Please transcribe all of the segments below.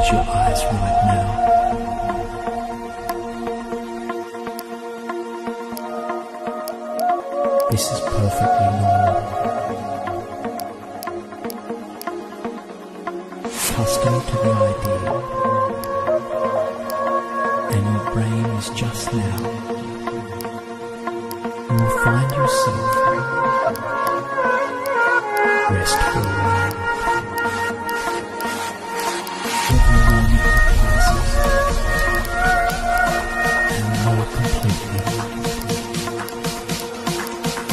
Close your eyes right now. This is perfectly normal. Accustomed to the idea, and your brain is just now. You will find yourself restful. Every moment that passes, and more completely,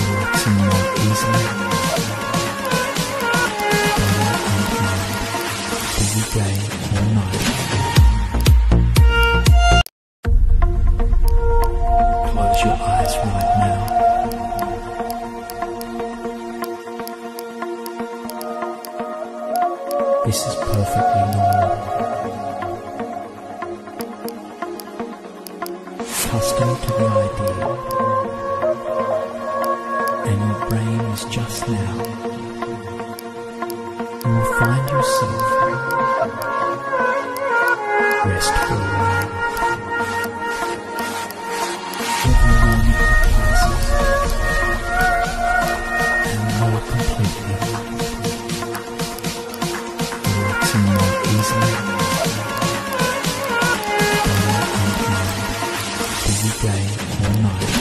relaxing more easily. Busy day or night. Close your eyes right now. This is perfectly normal. Accustomed to the idea, and your brain is just now. You will find yourself restful. Every moment that passes, and more completely, relaxing more easily. Busy day or night.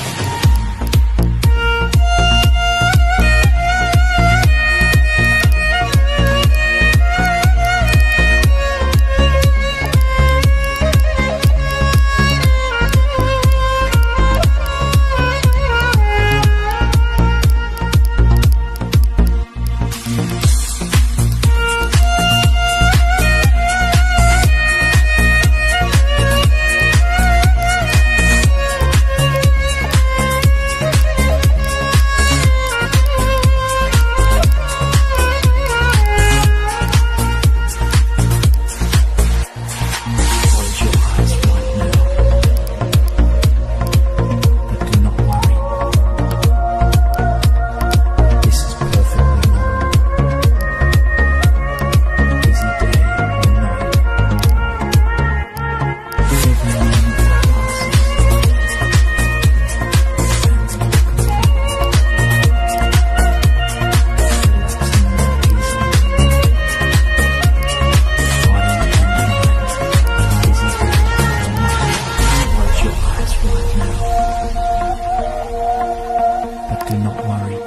Do not worry.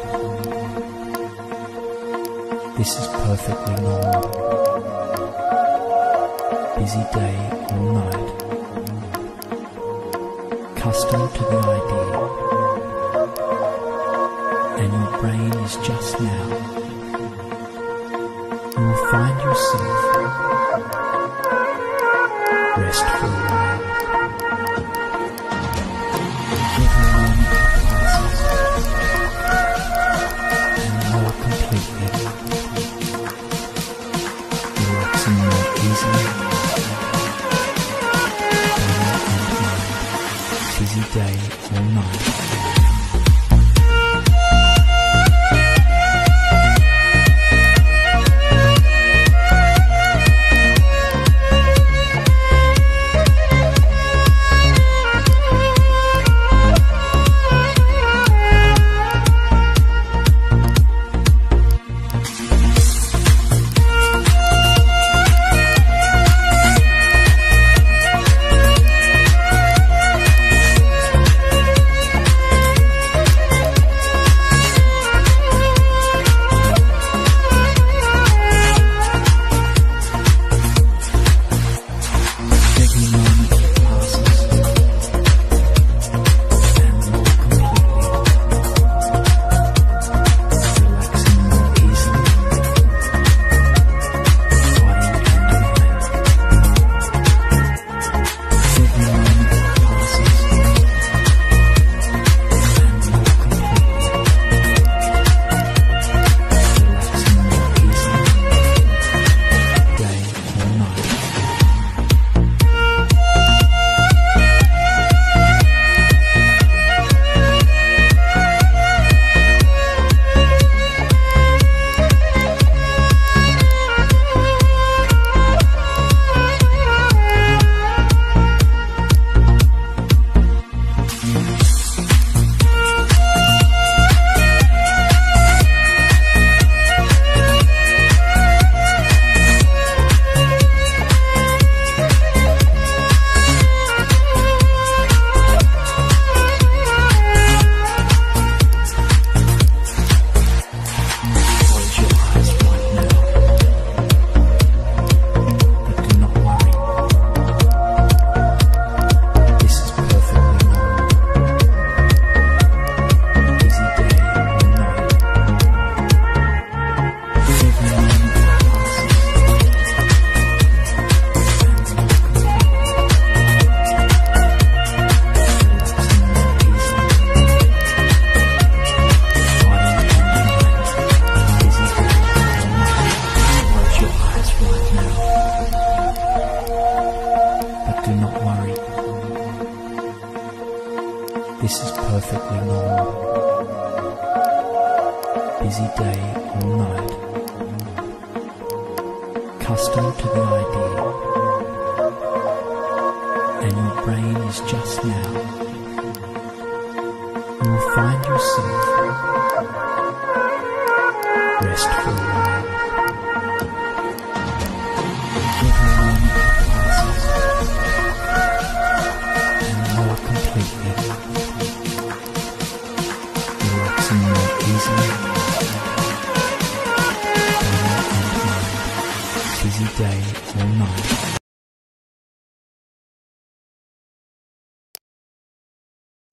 This is perfectly normal. Busy day or night. Accustomed to the idea, and your brain is just now. You will find yourself restful. Every moment that passes, more completely, relaxing more easily. Busy day or night. perfectly normal. Busy day all night. Accustomed to the idea. And your brain is just now. You will find yourself rest for a while. Every moment that passes, and more completely, relaxing more easily.